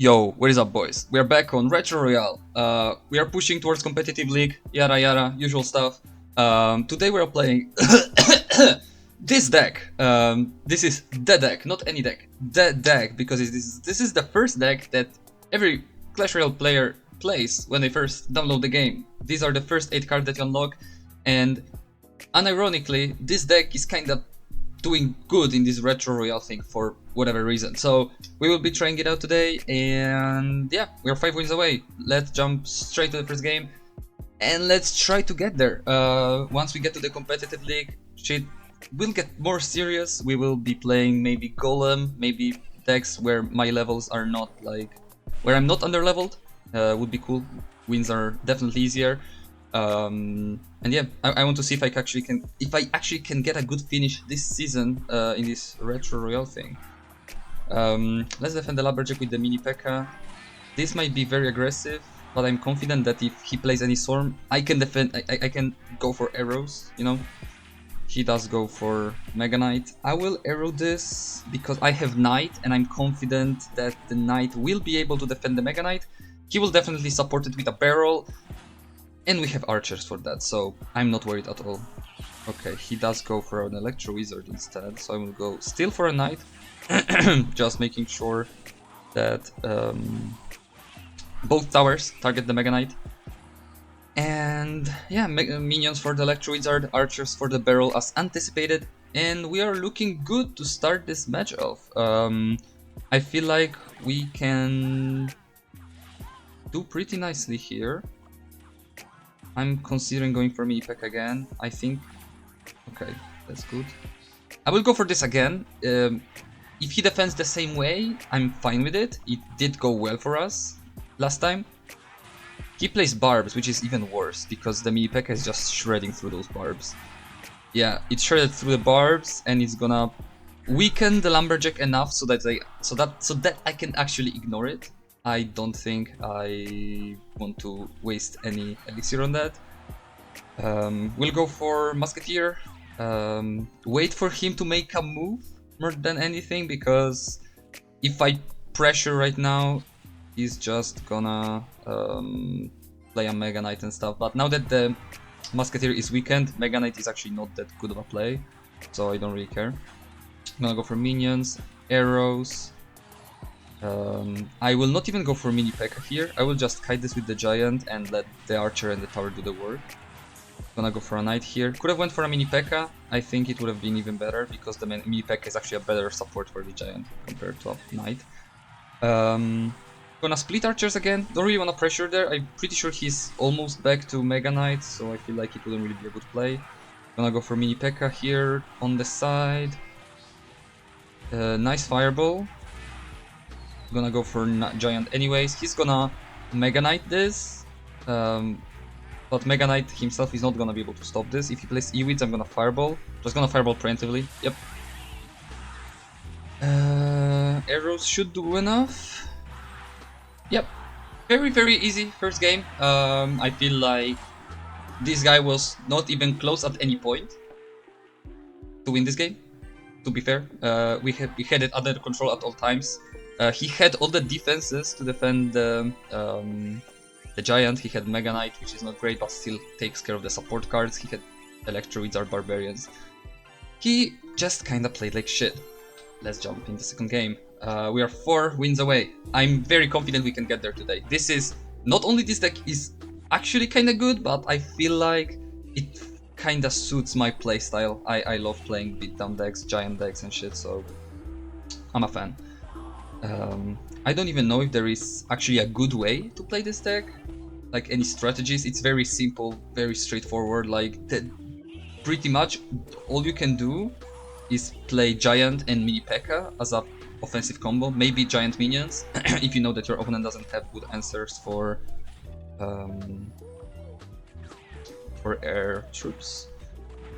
Yo, what is up, boys? We are back on Retro Royale. We are pushing towards competitive league, yada yada, usual stuff. Today we are playing this deck. This is the deck, not any deck. The deck, because this is the first deck that every Clash Royale player plays when they first download the game. These are the first 8 cards that you unlock, and unironically, this deck is kind of doing good in this Retro Royale thing for whatever reason. So we will be trying it out today, and yeah, we are 5 wins away. Let's jump straight to the first game, and let's try to get there. Once we get to the competitive league, shit will get more serious. We will be playing maybe Golem, maybe decks where my levels are not like, where I'm not under leveled. Would be cool. Wins are definitely easier. And yeah, I want to see if I actually can get a good finish this season in this Retro Royale thing. Let's defend the Lumberjack with the mini P.E.K.K.A. This might be very aggressive, but I'm confident that if he plays any Storm, I can defend. I can go for arrows. You know, he does go for Mega Knight. I will arrow this because I have Knight, and I'm confident that the Knight will be able to defend the Mega Knight. He will definitely support it with a barrel. And we have archers for that, so I'm not worried at all. Okay, he does go for an Electro Wizard instead, so I will go still for a Knight. Just making sure that both towers target the Mega Knight. And yeah, minions for the Electro Wizard, archers for the barrel as anticipated. And we are looking good to start this match off. I feel like we can do pretty nicely here. I'm considering going for mini P.E.K.K.A. again. I think... Okay, that's good. I will go for this again. If he defends the same way, I'm fine with it. It did go well for us last time. He plays barbs, which is even worse, because the mini P.E.K.K.A. is just shredding through those barbs. Yeah, it shredded through the barbs, and it's gonna weaken the Lumberjack enough so that I can actually ignore it. I don't think I want to waste any elixir on that. We'll go for Musketeer. Wait for him to make a move more than anything, because if I pressure right now, he's just gonna play a Mega Knight and stuff. But now that the Musketeer is weakened, Mega Knight is actually not that good of a play, so I don't really care. I'm gonna go for minions, arrows. I will not even go for mini P.E.K.K.A. here. I will just kite this with the giant and let the archer and the tower do the work. Gonna go for a knight here. Could have went for a mini P.E.K.K.A. I think it would have been even better, because the mini P.E.K.K.A. is actually a better support for the giant compared to a knight. Gonna split archers again. Don't really want to pressure there. I'm pretty sure he's almost back to Mega Knight, so I feel like it wouldn't really be a good play. Gonna go for mini P.E.K.K.A. here on the side. Nice fireball. Gonna go for giant anyways. He's gonna Mega Knight this, but Mega Knight himself is not gonna be able to stop this. If he plays E-Weeds, I'm gonna fireball. Just gonna fireball preemptively. Yep. Arrows should do enough. Yep. Very easy first game. I feel like this guy was not even close at any point to win this game. To be fair, we had it under control at all times. He had all the defenses to defend the giant. He had Mega Knight, which is not great, but still takes care of the support cards. He had Electro Wizard Barbarians. He just kinda played like shit. Let's jump into the second game. We are 4 wins away. I'm very confident we can get there today. This is... Not only this deck is actually kinda good, but I feel like it kinda suits my playstyle. I love playing beatdown decks, giant decks and shit, so I'm a fan. I don't even know if there is actually a good way to play this deck, like any strategies. It's very simple, very straightforward. Like pretty much all you can do is play giant and mini P.E.K.K.A. as a offensive combo. Maybe giant minions if you know that your opponent doesn't have good answers for air troops.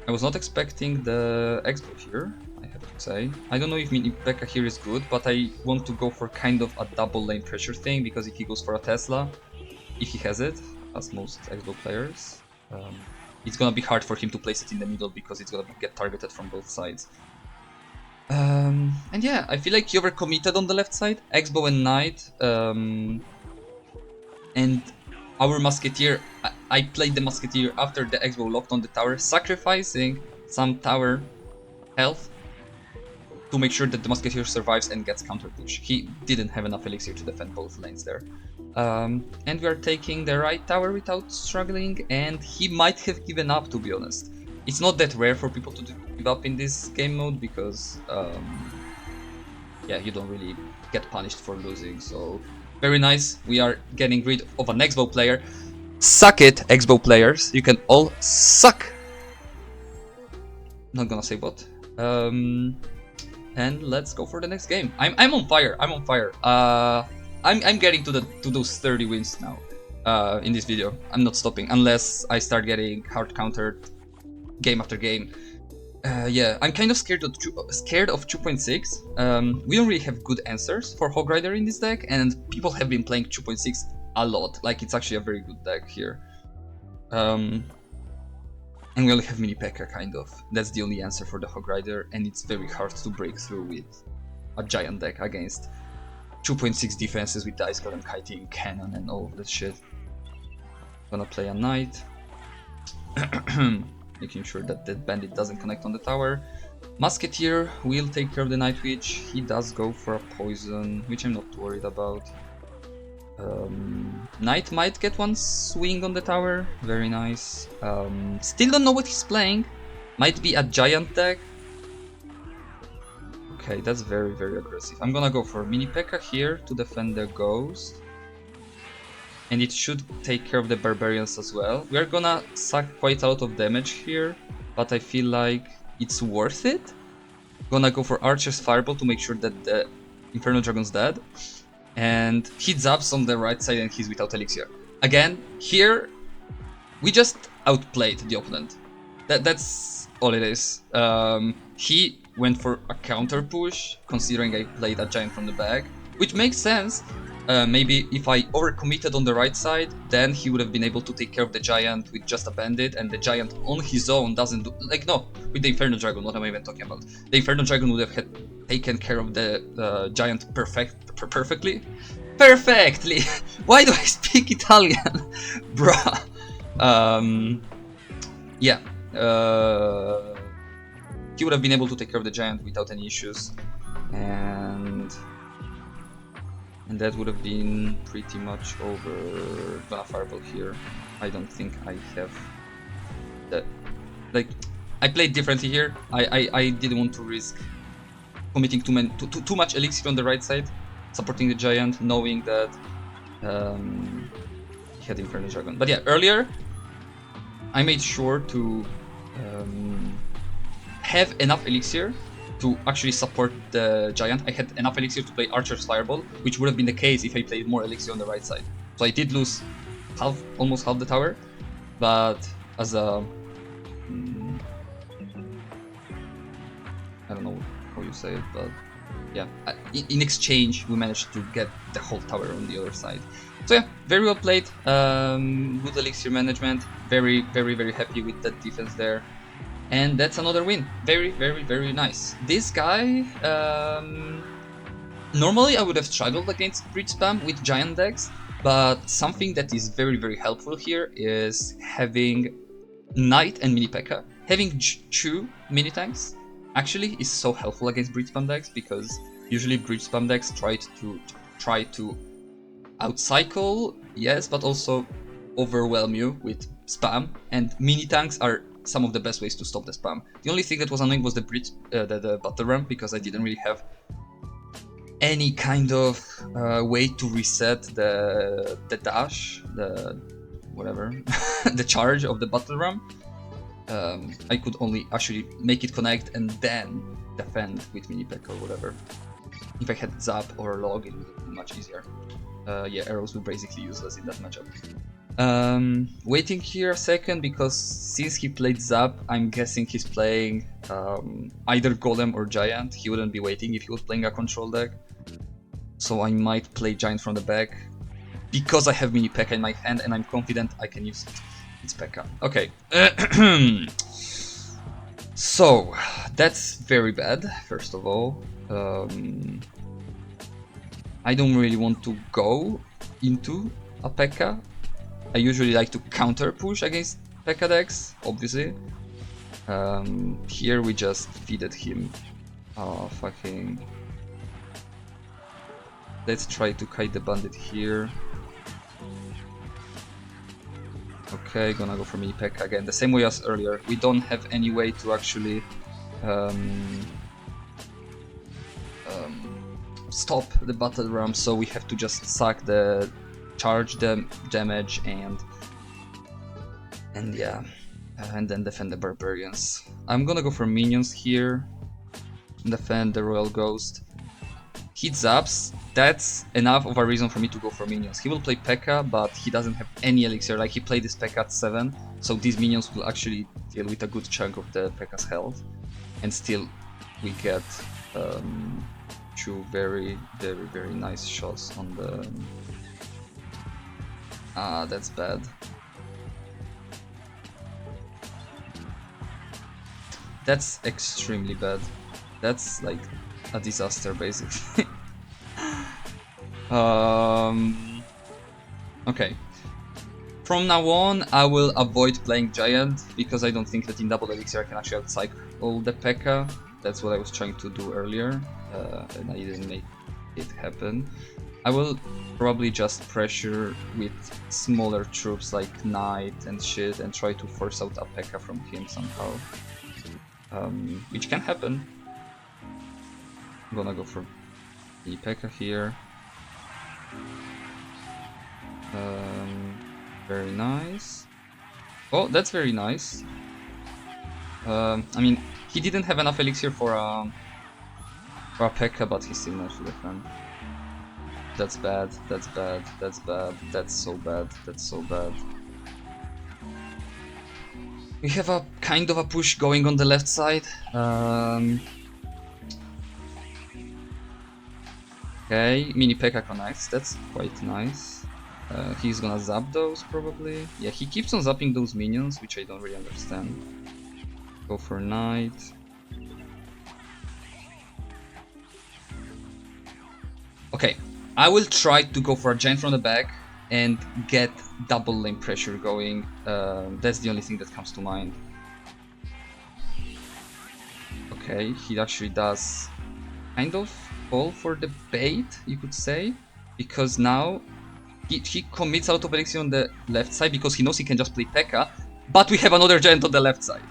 I was not expecting the X-Bow here, I have to say. I don't know if mini P.E.K.K.A. here is good, but I want to go for kind of a double lane pressure thing, because if he goes for a Tesla, if he has it, as most X-Bow players, it's gonna be hard for him to place it in the middle, because it's gonna get targeted from both sides. And yeah, I feel like you overcommitted on the left side. X-Bow and Knight. And our Musketeer, I played the Musketeer after the X-Bow locked on the tower, sacrificing some tower health to make sure that the Musketeer survives and gets counter push. He didn't have enough elixir to defend both lanes there. And we are taking the right tower without struggling, and he might have given up, to be honest. It's not that rare for people to give up in this game mode because yeah, you don't really get punished for losing, so very nice. We are getting rid of an X-Bow player. Suck it, X-Bow players. You can all suck. Not gonna say what. And let's go for the next game. I'm on fire. I'm on fire. I'm getting to those 30 wins now. In this video, I'm not stopping unless I start getting hard countered game after game. Yeah, I'm kind of scared of 2.6. We don't really have good answers for Hog Rider in this deck, and people have been playing 2.6 a lot. Like, it's actually a very good deck here. And we only have Mini P.E.K.K.A, kind of. That's the only answer for the Hog Rider, and it's very hard to break through with a giant deck against 2.6 defenses with Dice God and Kiting Cannon and all of that shit. Gonna play a Knight. Making sure that that bandit doesn't connect on the tower. Musketeer will take care of the Night Witch. He does go for a poison, which I'm not worried about. Knight might get one swing on the tower. Very nice. Still don't know what he's playing. Might be a giant deck. Okay, that's very, very aggressive. I'm gonna go for Mini P.E.K.K.A here to defend the Ghost. And it should take care of the Barbarians as well. We are gonna suck quite a lot of damage here, but I feel like it's worth it. Gonna go for Archer's Fireball to make sure that the Inferno Dragon's dead. And he zaps on the right side and he's without elixir. Again, here we just outplayed the opponent. That's all it is. He went for a counter push, considering I played a giant from the back, which makes sense. Maybe if I overcommitted on the right side, then he would have been able to take care of the giant with just a bandit, and the giant on his own doesn't do... Like, no, with the Inferno Dragon, what am I even talking about? The Inferno Dragon would have taken care of the giant perfectly. Perfectly! Why do I speak Italian? Bruh. Yeah. He would have been able to take care of the giant without any issues. And that would have been pretty much over. Gonna Fireball here. I don't think I have that. Like, I played differently here. I didn't want to risk committing too much elixir on the right side, supporting the giant, knowing that he had Inferno Dragon. But yeah, earlier I made sure to have enough elixir to actually support the giant. I had enough elixir to play Archer's Fireball, which would have been the case if I played more elixir on the right side. So I did lose almost half the tower, but as a... I don't know how you say it, but yeah, in exchange we managed to get the whole tower on the other side. So yeah, very well played, good elixir management, very, very, very happy with that defense there. And that's another win. Very, very, very nice. This guy, normally I would have struggled against Breach Spam with giant decks, but something that is very, very helpful here is having Knight and Mini P.E.K.K.A. Having two mini tanks actually is so helpful against Breach Spam decks, because usually Breach Spam decks try to outcycle, yes, but also overwhelm you with spam, and mini tanks are some of the best ways to stop the spam. The only thing that was annoying was the battle ramp, because I didn't really have any kind of way to reset the dash, the whatever, the charge of the battle ramp. I could only actually make it connect and then defend with Mini P.E.K.K.A. or whatever. If I had Zap or Log, it would have been much easier. Yeah, arrows were basically useless in that matchup. Waiting here a second, because since he played Zap, I'm guessing he's playing either Golem or Giant. He wouldn't be waiting if he was playing a control deck. So I might play Giant from the back, because I have Mini P.E.K.K.A. in my hand and I'm confident I can use it. It's P.E.K.K.A. Okay. So, that's very bad, first of all. I don't really want to go into a P.E.K.K.A. I usually like to counter push against P.E.K.K.A. decks, obviously. Here we just feeded him. Oh, fucking... Let's try to kite the bandit here. Okay, gonna go for mini P.E.K.K.A. again, the same way as earlier. We don't have any way to actually stop the battle ram, so we have to just suck the charge damage and yeah, and then defend the barbarians. I'm gonna go for minions here, defend the Royal Ghost. He zaps, that's enough of a reason for me to go for minions. He will play P.E.K.K.A, but he doesn't have any elixir, like he played this P.E.K.K.A at 7, so these minions will actually deal with a good chunk of the P.E.K.K.A's health, and still we get two very nice shots on the... Ah, that's bad. That's extremely bad. That's like a disaster, basically. Okay. From now on, I will avoid playing Giant, because I don't think that in double elixir I can actually outcycle the P.E.K.K.A. That's what I was trying to do earlier, and I didn't make it happen. I will probably just pressure with smaller troops like Knight and shit and try to force out a P.E.K.K.A from him somehow. Which can happen. I'm gonna go for the P.E.K.K.A here. Very nice. Oh, that's very nice. I mean, he didn't have enough elixir for a P.E.K.K.A, but he still managed to defend. That's bad, that's bad, that's bad, that's so bad, that's so bad. We have a kind of a push going on the left side. Okay, mini P.E.K.K.A connects, that's quite nice. He's gonna zap those probably. Yeah, he keeps on zapping those minions, which I don't really understand. Go for Knight. Okay, I will try to go for a Giant from the back and get double lane pressure going. That's the only thing that comes to mind. Okay, he actually does kind of fall for the bait, you could say, because now he commits a lot of elixir on the left side because he knows he can just play P.E.K.K.A, but we have another Giant on the left side.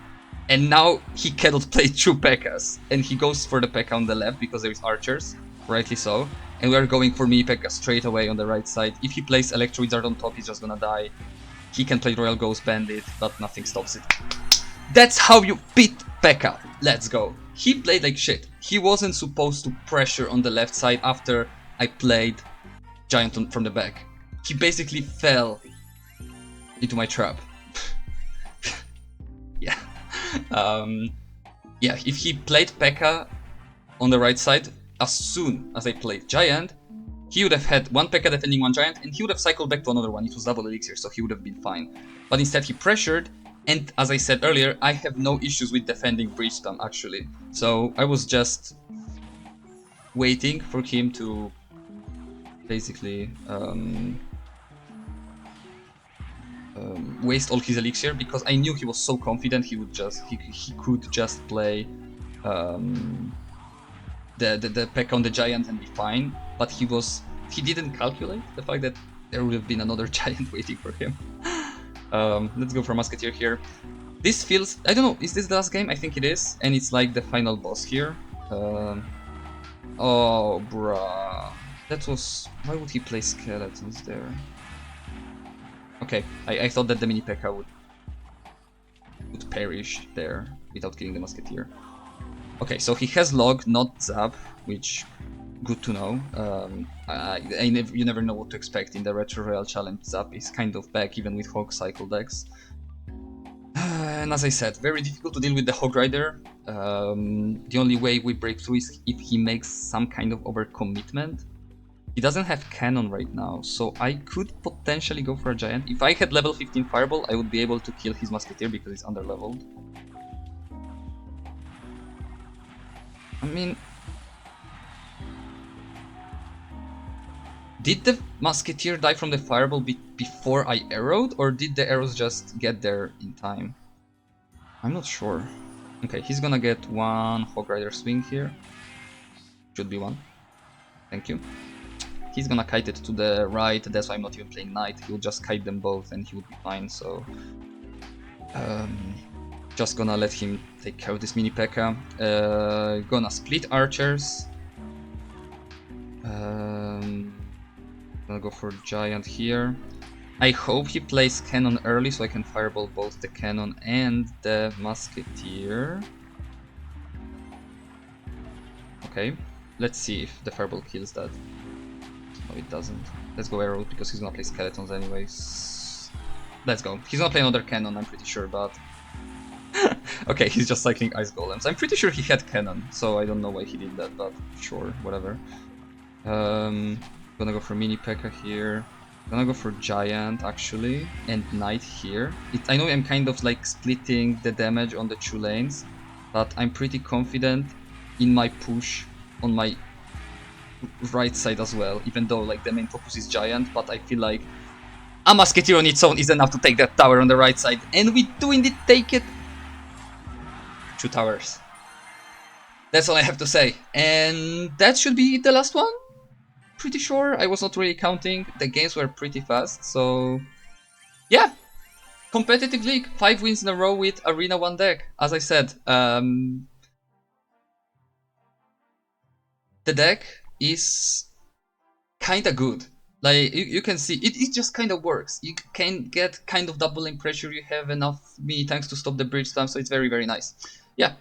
And now he cannot play two P.E.K.K.As, and he goes for the P.E.K.K.A on the left because there is archers, rightly so. And we are going for mini P.E.K.K.A straight away on the right side. If he plays Electro Wizard on top, he's just gonna die. He can play Royal Ghost Bandit, but nothing stops it. That's how you beat P.E.K.K.A. Let's go. He played like shit. He wasn't supposed to pressure on the left side after I played Giant from the back. He basically fell into my trap. Yeah. Yeah, if he played P.E.K.K.A on the right side, as soon as I played Giant, he would have had one P.E.K.K.A defending one Giant, and he would have cycled back to another one. It was double elixir, so he would have been fine. But instead he pressured, and as I said earlier, I have no issues with defending Breach Spam, actually. So I was just waiting for him to basically waste all his elixir, because I knew he was so confident he could just play the P.E.K.K.A on the Giant and be fine, but he didn't calculate the fact that there would have been another Giant waiting for him. Let's go for Musketeer here. This feels, I don't know, is this the last game? I think it is, and it's like the final boss here. Oh bruh, that was, why would he play skeletons there? Okay, I thought that the mini P.E.K.K.A would perish there without killing the Musketeer. Okay, so he has Log, not Zap, which, good to know. You never know what to expect in the Retro Royale Challenge. Zap is kind of back even with Hog Cycle decks. And as I said, very difficult to deal with the Hog Rider. The only way we break through is if he makes some kind of overcommitment. He doesn't have Cannon right now, so I could potentially go for a Giant. If I had level 15 Fireball, I would be able to kill his Musketeer because he's underleveled. I mean, did the musketeer die from the fireball before I arrowed, or did the arrows just get there in time? I'm not sure. Okay, he's gonna get one Hog Rider swing here. Should be one. Thank you. He's gonna kite it to the right, that's why I'm not even playing knight. He'll just kite them both and he would be fine, so... just gonna let him take care of this mini P.E.K.K.A. Gonna split archers. Gonna go for giant here. I hope he plays cannon early so I can fireball both the cannon and the musketeer. Okay, let's see if the fireball kills that. No, it doesn't. Let's go arrow because he's gonna play skeletons anyways. Let's go. He's gonna play another cannon, I'm pretty sure, but... okay, he's just cycling ice golems. I'm pretty sure he had cannon, so I don't know why he did that, but sure, whatever. Gonna go for mini P.E.K.K.A. here. Gonna go for giant actually, and knight here. I know I'm kind of like splitting the damage on the two lanes, but I'm pretty confident in my push on my right side as well, even though like the main focus is giant, but I feel like a musketeer on its own is enough to take that tower on the right side, and we do indeed take it. 2 towers. That's all I have to say, and that should be the last one. Pretty sure. I was not really counting. The games were pretty fast, so yeah. Competitive league, 5 wins in a row with Arena 1 deck. As I said, the deck is kinda good. Like you can see, it just kind of works. You can get kind of doubling pressure. You have enough mini tanks to stop the bridge slam, so it's very, very nice. Yeah.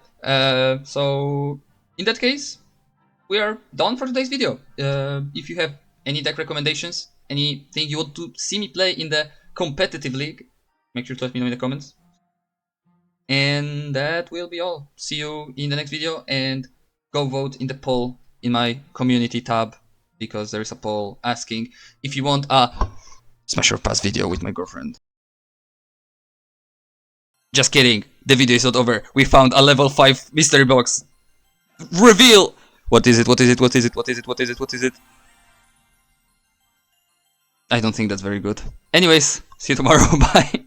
So in that case, we are done for today's video. If you have any deck recommendations, anything you want to see me play in the competitive league, make sure to let me know in the comments. And that will be all. See you in the next video, and go vote in the poll in my community tab, because there is a poll asking if you want a Smash or Pass video with my girlfriend. Just kidding, the video is not over. We found a level 5 mystery box. Reveal! What is it? What is it? What is it? What is it? What is it? What is it? I don't think that's very good. Anyways, see you tomorrow. Bye.